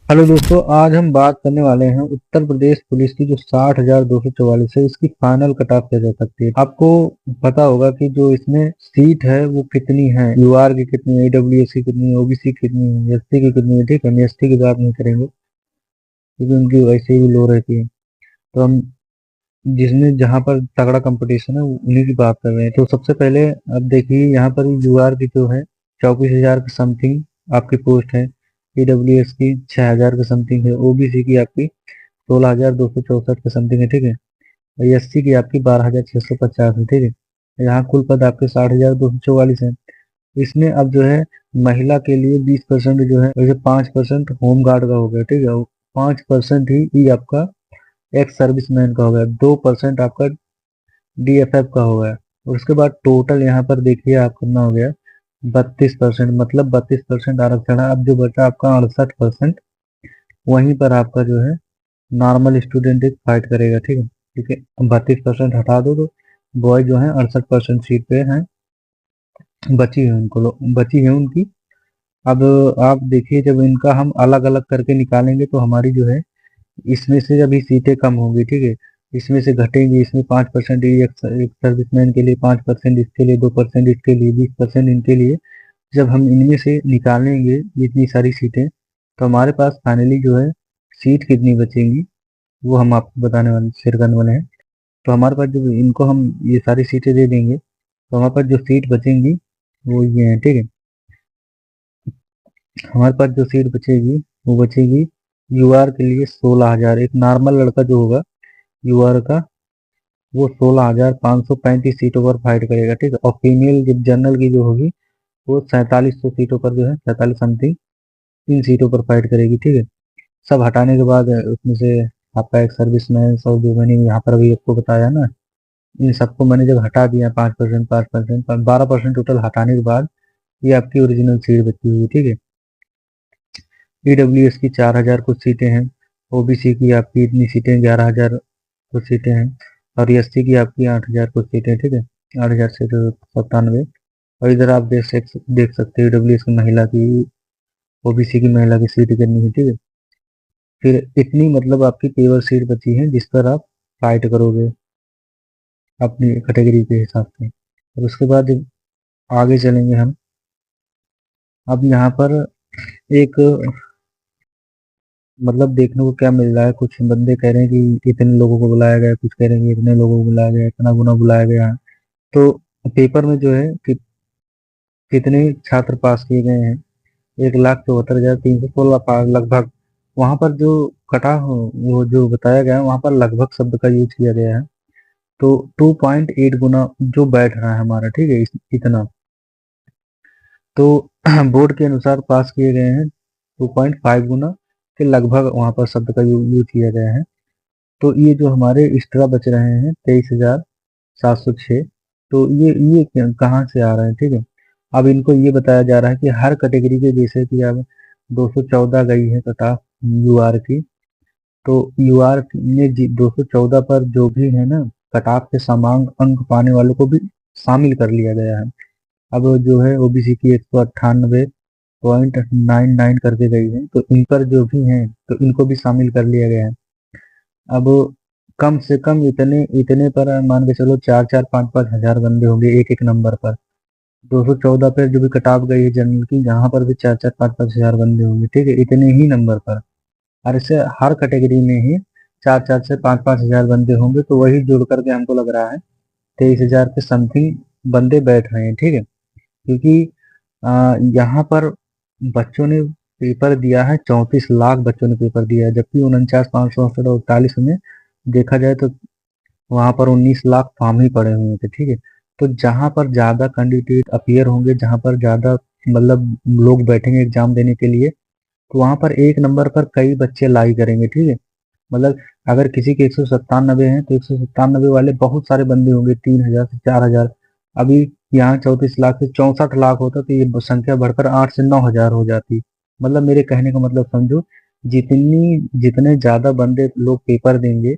Hello दोस्तों, आज हम बात करने वाले हैं उत्तर प्रदेश पुलिस की जो 60,244 है इसकी फाइनल कट ऑफ क्या जा सकती है। आपको पता होगा कि जो इसमें सीट है वो कितनी है, यूआर की कितनी है, ईडब्ल्यूएस की कितनी है, ओबीसी की कितनी है, एससी की कितनी है। ठीक है, हम एसटी की बात नहीं करेंगे क्योंकि उनकी वैसे ही लो रहती है। तो हम जिसमें जहाँ पर तगड़ा कंपटीशन है उन्हीं की बात कर रहे हैं। तो सबसे पहले अब देखिए, यहाँ पर यूआर की जो है 24,000 के समथिंग आपकी पोस्ट है, ईडब्ल्यूएस की 6,000 के समथिंग है, ओबीसी की आपकी 16,264 के समथिंग है। ठीक है, और एससी की आपकी 12,650 है। ठीक है, यहाँ कुल पद आपके 60,244 है। इसमें अब जो है महिला के लिए 20% जो है, वैसे 5% होम गार्ड का हो गया। ठीक है, 5% ही आपका एक्स सर्विसमैन का हो गया, 2% आपका डीएफएफ का हो गया। और उसके बाद टोटल यहाँ पर देखिए आप कितना हो गया, 32%। मतलब 32% आरक्षण है। अब जो बचा आपका 68%, वहीं पर आपका जो है नॉर्मल स्टूडेंट एक फाइट करेगा। ठीक है, ठीक है, 32% हटा दो तो बॉय जो है 68% सीट पे हैं, बची है उनकी। अब आप देखिए, जब इनका हम अलग अलग करके निकालेंगे तो हमारी जो है इसमें से अभी सीटें कम होंगी। ठीक है, इसमें से घटेंगी, इसमें 5% एक सर्विसमैन के लिए, 5% इसके लिए, 2% इसके लिए, 20% इनके लिए। जब हम इनमें से निकालेंगे इतनी सारी सीटें तो हमारे पास फाइनली जो है सीट कितनी बचेंगी वो हम आपको बताने वाले, शेयर करने वाले हैं। तो हमारे पास जब इनको हम ये सारी सीटें दे देंगे तो हमारे पास जो सीट बचेंगी वो ये है। ठीक है, हमारे पास जो सीट बचेगी वो बचेगी यूआर के लिए 16,000। एक नॉर्मल लड़का जो होगा यूआर का, वो 16,535 सीटों पर फाइट करेगा। ठीक है, और फीमेल जब जनरल की जो होगी वो 4700 सीटों पर जो है, 47 समथिंग, इन सीटों पर फाइट करेगी। ठीक है, सब हटाने के बाद उसमें से आपका एक सर्विसमैन और जो मैंने यहाँ पर अभी आपको बताया ना, इन सबको मैंने जब हटा दिया 5%, 5%, 12% टोटल हटाने के बाद ये आपकी ओरिजिनल सीट बची हुई है। ठीक है, ईडब्ल्यूएस की 4,000 कुछ सीटें हैं, ओबीसी की आपकी इतनी सीटें 11,000 कुछ सीटें हैं, और एससी की आपकी 8,000 कुछ सीटें। ठीक है, 8,000 से 97। और इधर आप देख सकते हो ईडब्ल्यूएस की महिला की, ओबीसी की महिला की सीट कितनी है। ठीक है, फिर इतनी मतलब आपकी पेवर सीट बची है जिस पर आप फाइट करोगे अपनी कैटेगरी के हिसाब से। और उसके बाद आगे चलेंगे हम। अब यहाँ पर एक मतलब देखने को क्या मिल रहा है, कुछ बंदे कह रहे हैं कि इतने लोगों को बुलाया गया है, कुछ कह रहे हैं कि इतने लोगों को बुलाया गया है, इतना गुना बुलाया गया है। तो पेपर में जो है कि कितने छात्र पास किए गए हैं, 1,74,316 लगभग। वहां पर जो कटा हो, वो जो बताया गया है वहां पर लगभग शब्द का यूज किया गया है। तो 2.8 गुना जो बैठ रहा है हमारा। ठीक है, इतना तो बोर्ड के अनुसार पास किए गए हैं 2.5 गुना के लगभग वहां पर शब्द का यूज किया गया है। तो ये जो हमारे एक्स्ट्रा बच रहे हैं 23,706, तो ये कहाँ से आ रहे हैं। ठीक है, अब इनको ये बताया जा रहा है कि हर कैटेगरी के, जैसे कि अब 214 गई है कटा यूआर की, तो यूआर में 214 पर जो भी है ना, कटाव के समान अंक पाने वालों को भी शामिल कर लिया गया है। अब जो है ओबीसी की 198.99 करके गई है, तो इन पर जो भी हैं तो इनको भी शामिल कर लिया गया है। अब कम से कम इतने इतने पर मान के चलो 4-4, 5-5 हजार बंदे होंगे एक एक नंबर पर। 214 पे जो भी कटाव गई है जनरल की, यहाँ पर भी 4-4, 5-5 हजार बंदे होंगे। ठीक है, इतने ही नंबर पर। और इससे हर कैटेगरी में ही 4-4 से 5-5 हजार बंदे होंगे, तो वही जोड़ करके हमको लग रहा है 23,000 के समथिंग बंदे बैठ रहे हैं। ठीक है, क्योंकि यहाँ पर बच्चों ने पेपर दिया है, 34 लाख बच्चों ने पेपर दिया है, जबकि 49,568 में देखा जाए तो वहां पर 19 लाख फॉर्म ही पड़े हुए थे। ठीक है, तो जहां पर ज्यादा कैंडिडेट अपीयर होंगे, जहां पर ज्यादा मतलब लोग बैठेंगे एग्जाम देने के लिए, तो वहां पर एक नंबर पर कई बच्चे लाई करेंगे। ठीक है, मतलब अगर किसी के 197 हैं तो 197 वाले बहुत सारे बंदे होंगे, 3,000 से 4,000। अभी यहाँ 34 लाख से 64 लाख होता तो ये संख्या बढ़कर 8 से 9 हजार हो जाती। मतलब मेरे कहने का मतलब समझो, जितने ज्यादा बंदे लोग पेपर देंगे,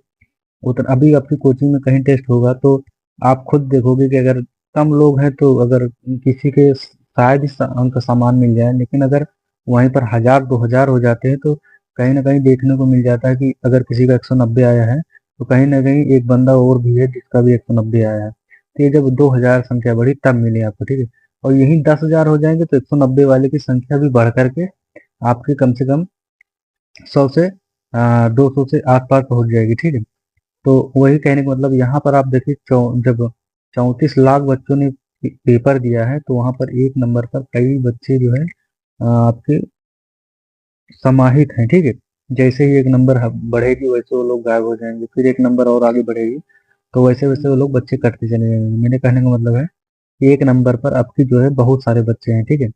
उतना अभी आपकी कोचिंग में कहीं टेस्ट होगा तो आप खुद देखोगे कि अगर कम लोग हैं तो अगर किसी के शायद ही अंक समान मिल जाए, लेकिन अगर वहीं पर 1,000-2,000 हो जाते हैं तो कहीं ना कहीं देखने को मिल जाता है कि अगर किसी का 190 आया है तो कहीं ना कहीं एक बंदा और भी है जिसका भी 190 आया है। तो ये जब 2000 संख्या बढ़ी तब मिली आपको, ठीक है। और यही 10,000 हो जाएंगे तो 190 वाले की संख्या भी बढ़ करके आपकी कम से कम 100 से 200 से आसपास पहुंच जाएगी, ठीक है। तो वही कहने का मतलब यहाँ पर आप देखिए जब 34 लाख बच्चों ने पेपर दिया है तो वहां पर एक नंबर पर कई बच्चे जो है आपके समाहित हैं, ठीक है। जैसे ही एक नंबर बढ़ेगी वैसे वो लोग गायब हो जाएंगे, फिर एक नंबर और आगे बढ़ेगी तो वैसे वैसे वो लोग बच्चे कटते चले जाएंगे। मेरे कहने का मतलब है कि एक नंबर पर आपकी जो है बहुत सारे बच्चे हैं, ठीक है।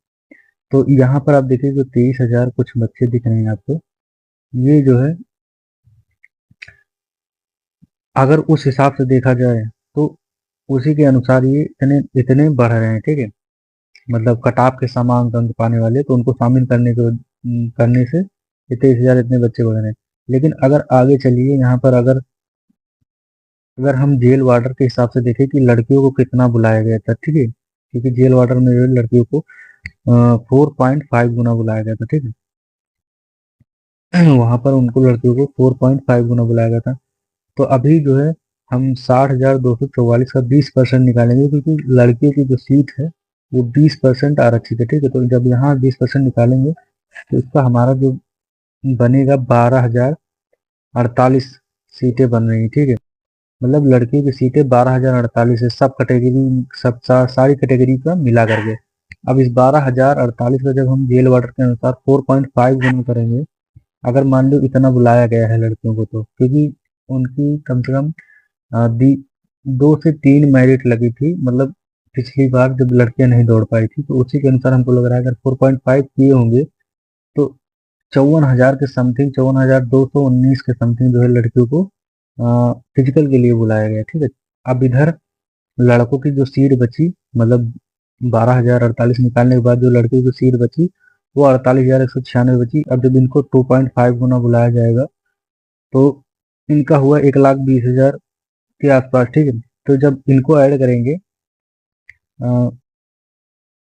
तो यहाँ पर आप देखिए जो 23,000 कुछ बच्चे दिख रहे हैं आपको, ये जो है अगर उस हिसाब से देखा जाए तो उसी के अनुसार ये इतने इतने बढ़ रहे हैं, ठीक है। मतलब कटाव के समान अंक पाने वाले तो उनको शामिल करने से ये 23,000 इतने बच्चे बढ़ रहे हैं। लेकिन अगर आगे चलिए यहाँ पर अगर अगर हम जेल वार्डर के हिसाब से देखें कि लड़कियों को कितना बुलाया गया था, ठीक है। क्योंकि जेल वार्डर में जो है लड़कियों को 4.5 गुना बुलाया गया था, ठीक है। वहां पर उनको लड़कियों को 4.5 गुना बुलाया गया था। तो अभी जो है हम 60,244 का 20% निकालेंगे क्योंकि लड़कियों की जो सीट है वो 20% आरक्षित है, ठीक है। तो जब यहाँ 20% निकालेंगे तो इसका हमारा जो बनेगा 12,048 सीटें बन रही, ठीक है। मतलब लड़कियों की सीटें 12,048 है, सब कैटेगरी, सारी कैटेगरी का मिला करके। अब इस 12,048 का जब हम जेल वार्डर के अनुसार 4.5 गुना करेंगे, अगर मान लो इतना बुलाया गया है लड़कियों को तो क्योंकि उनकी कम से कम 2 से 3 मेरिट लगी थी, मतलब पिछली बार जब लड़कियां नहीं दौड़ पाई थी तो उसी के अनुसार हमको लग रहा है अगर 4.5 किए होंगे तो 54,000 के समथिंग, 54,219 के समथिंग जो है लड़कियों को फिजिकल के लिए बुलाया गया, ठीक है। अब इधर लड़कों की जो सीट बची, मतलब 12,048 निकालने के बाद जो लड़कियों की सीट बची वो 48,196 बची। अब जब इनको 2.5 गुना बुलाया जाएगा तो इनका हुआ 1,20,000 के आसपास, ठीक है। तो जब इनको ऐड करेंगे,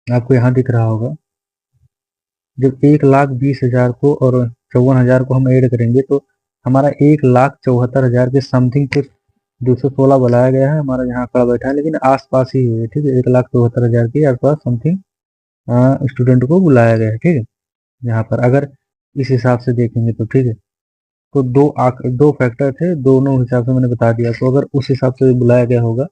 आपको यहाँ दिख रहा होगा, जब 1,20,000 को और 54,000 को हम ऐड करेंगे तो हमारा 1,74,000 के समथिंग कुछ 216 बुलाया गया है, हमारा यहाँ आंकड़ा बैठा है लेकिन आसपास ही है, ठीक है। 1,74,000 के आसपास समथिंग स्टूडेंट को बुलाया गया है, ठीक है। यहाँ पर अगर इस हिसाब से देखेंगे तो, ठीक है। तो दो फैक्टर थे, दोनों हिसाब से मैंने बता दिया। तो अगर उस हिसाब से बुलाया गया होगा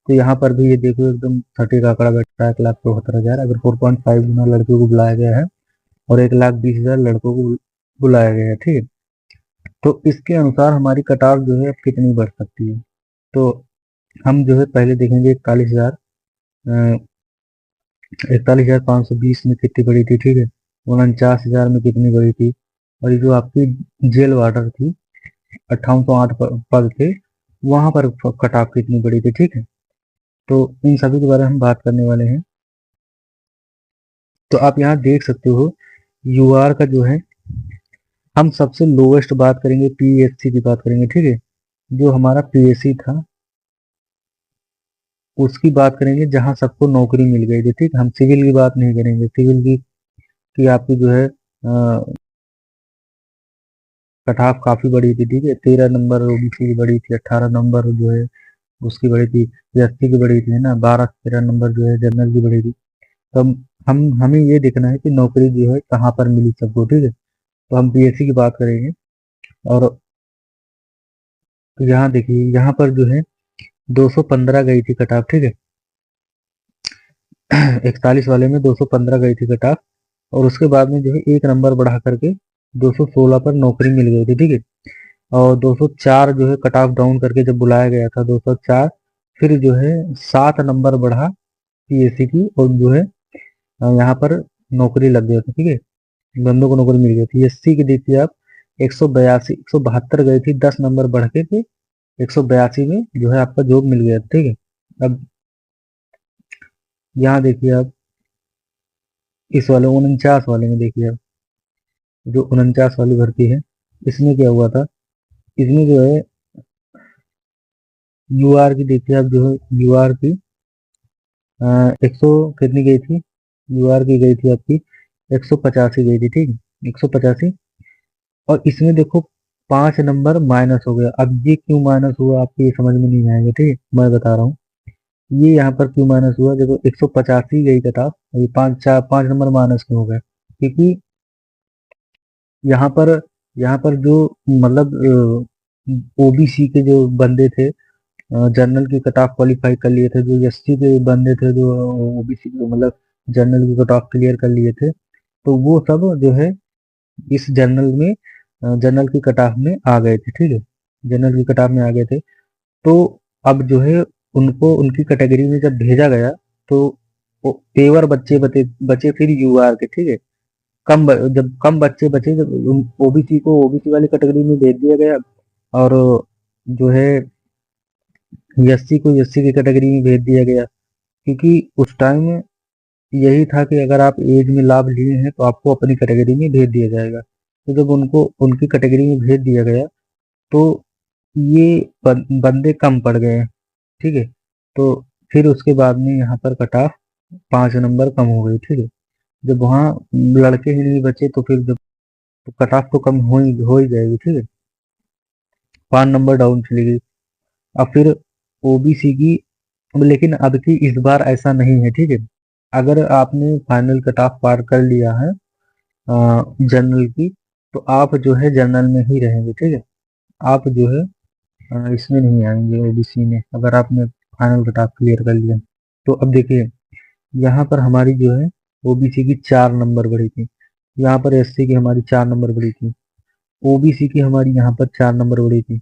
तो यहाँ पर भी ये देखो एकदम 30 का आंकड़ा बैठ रहा है, 1,74,000 अगर 4.5 गुना लड़कियों को बुलाया गया है और 1,20,000 लड़कों को बुलाया गया है, ठीक है। तो इसके अनुसार हमारी कटाव जो है अब कितनी बढ़ सकती है। तो हम जो है पहले देखेंगे 41,520 में कितनी बड़ी थी, ठीक है। 49,000 में कितनी बड़ी थी, और ये जो आपकी जेल वार्डर थी 5808 पद थे, वहां पर कटाव कितनी बड़ी थी, ठीक है। तो इन सभी के बारे में हम बात करने वाले हैं। तो आप यहाँ देख सकते हो यूआर का जो है, हम सबसे लोवेस्ट बात करेंगे, पीएससी की बात करेंगे, ठीक है। जो हमारा पीएससी था उसकी बात करेंगे जहां सबको नौकरी मिल गई थी, ठीक। हम सिविल की बात नहीं करेंगे, सिविल की आपकी जो है कट ऑफ काफी बड़ी थी, ठीक है। 13 नंबर ओबीसी की बड़ी थी, 18 नंबर जो है उसकी बड़ी थी, एससी की बड़ी थी, है ना। 12 से 13 नंबर जो है जनरल की बड़ी थी। तो हमें ये देखना है कि नौकरी जो है कहाँ पर मिली सबको, ठीक है। तो हम पीएससी की बात करेंगे। और यहाँ देखिए यहाँ पर जो है 215 गई थी कट ऑफ, ठीक है। 41 वाले में 215 गई थी कट ऑफ, और उसके बाद में जो है एक नंबर बढ़ा करके 216 पर नौकरी मिल गई थी, ठीक है। और 204 जो है कट ऑफ डाउन करके जब बुलाया गया था 204, फिर जो है 7 नंबर बढ़ा पीएससी की, और जो है यहाँ पर नौकरी लग गई थी, ठीक है। बंदों को नौकरी मिल गई थी। एससी की देखिए आप 172 गई थी, 10 नंबर बढ़ के 182 में जो है आपका जॉब मिल गया, ठीक है। अब यहाँ देखिए आप इस वाले 49 वाले में देखिए आप, जो 49 वाली भर्ती है इसमें क्या हुआ था, इसमें जो है यूआर की देखिए आप, जो है यूआर की 100 कितनी गई थी, यूआर की गई थी आपकी 185 गई थी, ठीक है, 185। और इसमें देखो 5 नंबर माइनस हो गया। अब ये क्यों माइनस हुआ आपको ये समझ में नहीं आएगा, ठीक है, मैं बता रहा हूँ। ये यहाँ पर क्यों माइनस हुआ, देखो 185 गई कटाफ, ये 5 नंबर माइनस क्यों हो गया, क्योंकि यहाँ पर यहाँ पर जो मतलब ओबीसी के जो बंदे थे, जनरल की कट ऑफ क्वालिफाई कर लिए थे, जो एससी के बंदे थे जो ओबीसी मतलब जनरल की कट ऑफ क्लियर कर लिए थे, तो वो सब जो है इस जनरल में जनरल की कट ऑफ में आ गए थे, ठीक है, जनरल की कट ऑफ में आ गए थे। तो अब जो है उनको उनकी कैटेगरी में जब भेजा गया तो पेवर बच्चे बचे बचे फिर यूआर के, ठीक है, जब कम बच्चे बचे, जब ओबीसी को ओबीसी वाली कैटेगरी में भेज दिया गया, और जो है एससी को एससी की कैटेगरी में भेज दिया गया, क्योंकि उस टाइम यही था कि अगर आप एज में लाभ लिए हैं तो आपको अपनी कैटेगरी में भेज दिया जाएगा। तो जब उनको उनकी कैटेगरी में भेज दिया गया तो ये बंदे कम पड़ गए, ठीक है। तो फिर उसके बाद में यहाँ पर कट ऑफ 5 नंबर कम हो गई, ठीक है। जब वहाँ लड़के ही नहीं बचे तो फिर जब तो कट ऑफ तो कम हो ही जाएगी, ठीक है। 5 नंबर डाउन चली गई। अब फिर ओबीसी की, लेकिन अब की इस बार ऐसा नहीं है, ठीक है। अगर आपने फाइनल कट ऑफ पार कर लिया है जनरल की, तो आप जो है जनरल में ही रहेंगे, ठीक है। आप जो है इसमें नहीं आएंगे ओबीसी में, अगर आपने फाइनल कट ऑफ क्लियर कर लिया। तो अब देखिए यहाँ पर हमारी जो है ओबीसी की 4 नंबर बढ़ी थी, यहाँ पर एससी की हमारी 4 नंबर बढ़ी थी, ओबीसी की हमारी यहाँ पर 4 नंबर बढ़ी थी।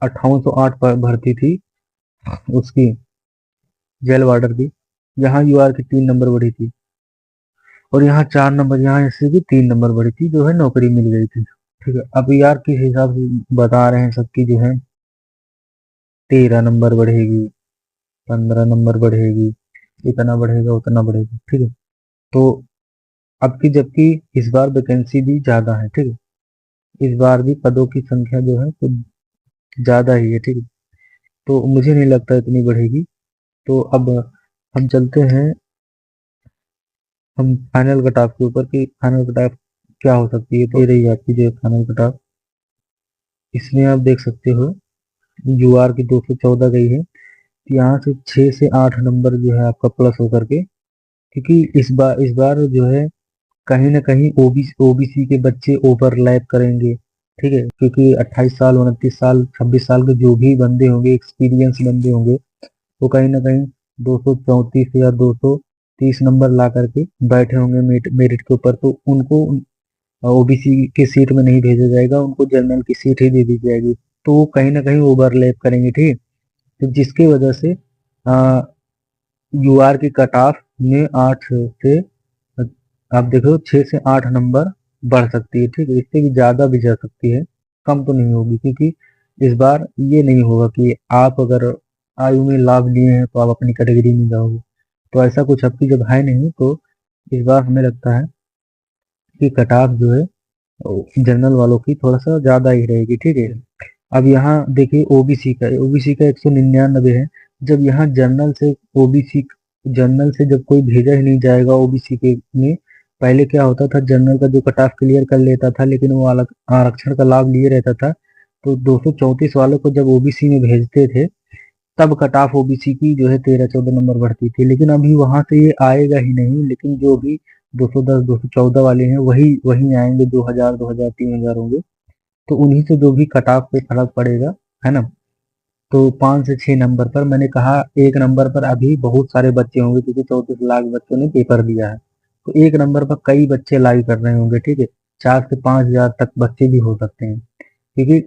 5808 पर भर्ती थी उसकी जेल वार्डर की, यहाँ यूआर की 3 नंबर बढ़ी थी, और यहाँ 4 नंबर, यहाँ एससी की 3 नंबर बढ़ी थी, जो है नौकरी मिल गई थी, ठीक है। अब यार किस हिसाब से बता रहे हैं सबकी जो है 13 नंबर बढ़ेगी, 15 नंबर बढ़ेगी, इतना बढ़ेगा उतना बढ़ेगा, ठीक है। तो अब की जबकि इस बार वैकेंसी भी ज्यादा है, ठीक है, इस बार भी पदों की संख्या जो है तो ज्यादा ही है, ठीक है। तो मुझे नहीं लगता इतनी बढ़ेगी। तो अब हम चलते हैं हम फाइनल कट ऑफ के ऊपर कि फाइनल कट ऑफ क्या हो सकती है। तो ये रही आपकी जो फाइनल कट ऑफ, इसमें आप देख सकते हो यूआर की 214 गई है, तो यहाँ से 6 से 8 नंबर जो है आपका प्लस होकर के, क्योंकि इस बार जो है कहीं ना कहीं ओबीसी के बच्चे ओवरलैप करेंगे, ठीक है, क्योंकि 28 साल 29 साल 26 साल के जो भी बंदे होंगे, एक्सपीरियंस बंदे होंगे, वो कहीं ना कहीं 234 या 230 नंबर ला करके बैठे होंगे मेरिट के ऊपर, तो उनको ओबीसी की सीट में नहीं भेजा जाएगा, उनको जनरल की सीट ही दे दी जाएगी। तो वो कहीं ना कहीं ओवरलैप करेंगे, ठीक है। तो जिसकी वजह से यूआर की कट ऑफ में 8 से आप देखो 6 से 8 नंबर बढ़ सकती है, ठीक है, इससे भी ज्यादा भी जा सकती है, कम तो नहीं होगी, क्योंकि इस बार ये नहीं होगा कि आप अगर आयु में लाभ लिए हैं तो आप अपनी कैटेगरी में जाओगे, तो ऐसा कुछ आपकी जब है नहीं, तो इस बार हमें लगता है कि कट ऑफ जो है जनरल वालों की थोड़ा सा ज्यादा ही रहेगी, ठीक है। अब यहाँ देखिए ओबीसी का 199 है। जब यहाँ ओबीसी जनरल से जब कोई भेजा ही नहीं जाएगा ओबीसी के में, पहले क्या होता था, जनरल का जो कट ऑफ क्लियर कर लेता था लेकिन वो अलग आरक्षण का लाभ लिए रहता था, तो 234 वालों को जब ओबीसी में भेजते थे तब कट ऑफ ओबीसी की जो है 13-14 नंबर बढ़ती थी, लेकिन अभी वहां से ये आएगा ही नहीं, लेकिन जो भी 210 214 वाले हैं वही वही आएंगे, 2000 2000 3000 होंगे, तो उन्हीं से जो भी कट ऑफ पे फर्क पड़ेगा, है ना। तो 5 से 6 नंबर पर मैंने कहा, 1 नंबर पर अभी बहुत सारे बच्चे होंगे, क्योंकि 34 लाख बच्चों ने पेपर दिया है, तो 1 नंबर पर कई बच्चे लाइव कर रहे होंगे, ठीक है। 4 से 5 हजार तक बच्चे भी हो सकते हैं, क्योंकि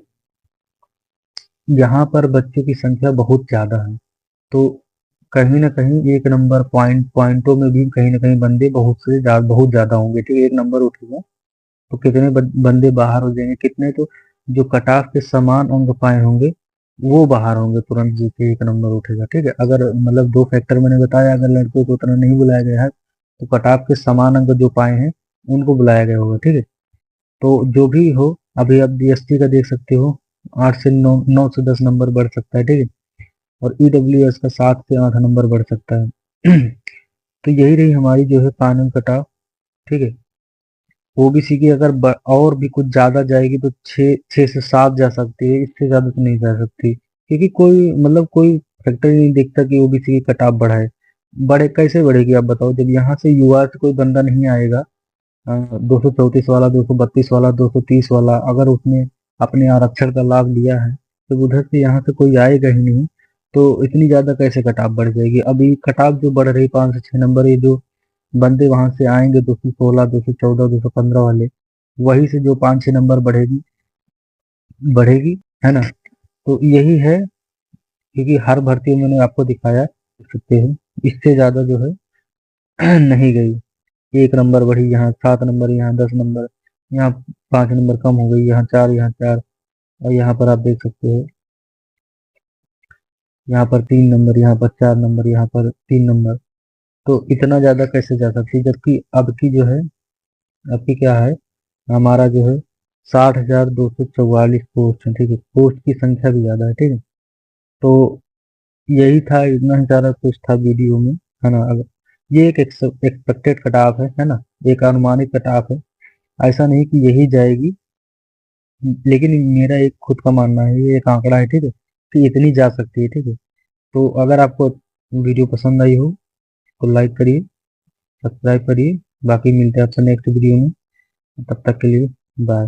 यहाँ पर बच्चों की संख्या बहुत ज्यादा है। तो कहीं ना कहीं 1 नंबर पॉइंटों में भी कहीं ना कहीं बंदे बहुत ज्यादा होंगे, ठीक है। 1 नंबर उठेगा तो कितने बंदे बाहर हो जाएंगे, कितने तो जो कट ऑफ के समान अंक पाए होंगे वो बाहर होंगे तुरंत, जैसे 1 नंबर उठेगा, ठीक है। अगर मतलब 2 फैक्टर मैंने बताया, अगर लड़कों को उतना नहीं बुलाया गया है तो कट ऑफ के समान अंक जो पाए हैं उनको बुलाया गया होगा, ठीक है। तो जो भी हो, अभी आप डीएसटी का देख सकते हो, 8 से 9 9 से 10 नंबर बढ़ सकता है, ठीक है, और ईडब्ल्यूएस का 7 से 8 नंबर बढ़ सकता है। तो यही रही हमारी जो है फाइनल कट ऑफ, ठीक है। ओबीसी की अगर और भी कुछ ज्यादा जाएगी तो 6 से 7 जा सकती है, इससे ज्यादा तो नहीं जा सकती, क्योंकि कोई मतलब कोई फैक्टर ही नहीं दिखता कि ओबीसी की कट ऑफ बढ़ाए। बढ़े कैसे बढ़ेगी आप बताओ, जब यहाँ से युवा से कोई बंदा नहीं आएगा, 234 वाला, 232 वाला, 230 वाला, अगर उसने अपने आरक्षण का लाभ लिया है तो उधर से यहाँ से कोई आएगा ही नहीं, तो इतनी ज्यादा कैसे कटाव बढ़ जाएगी। अभी कटाव जो बढ़ रही 5 से 6 नंबर, ये जो बंदे वहां से आएंगे 216, 214, 215 वाले, वही से जो 5-6 नंबर बढ़ेगी बढ़ेगी, है ना। तो यही है, क्योंकि हर भर्ती में मैंने आपको दिखाया, देख सकते हो, इससे ज्यादा जो है नहीं गई। 1 नंबर बढ़ी, यहाँ 7 नंबर, यहाँ 10 नंबर, यहाँ 5 नंबर कम हो गई, यहाँ 4, यहाँ 4, और यहाँ पर आप देख सकते हो, यहाँ पर 3 नंबर, यहाँ पर 4 नंबर, यहाँ पर 3 नंबर। तो इतना ज्यादा कैसे जा सकती है, जबकि अब की जो है, अब की क्या है, हमारा जो है 60,244 पोस्ट है, ठीक है, पोस्ट की संख्या भी ज्यादा है, ठीक है। तो यही था, इतना ही सारा कुछ था वीडियो में, है ना। अगर ये एक एक्सपेक्टेड कट ऑफ है ना, एक अनुमानित कट ऑफ है, ऐसा नहीं कि यही जाएगी, लेकिन मेरा एक खुद का मानना है, ये एक आंकड़ा है, ठीक है, कि इतनी जा सकती है, ठीक है। तो अगर आपको वीडियो पसंद आई हो तो लाइक करिए, सब्सक्राइब करिए, बाकी मिलते हैं आपसे नेक्स्ट वीडियो में, तब तक के लिए बाय।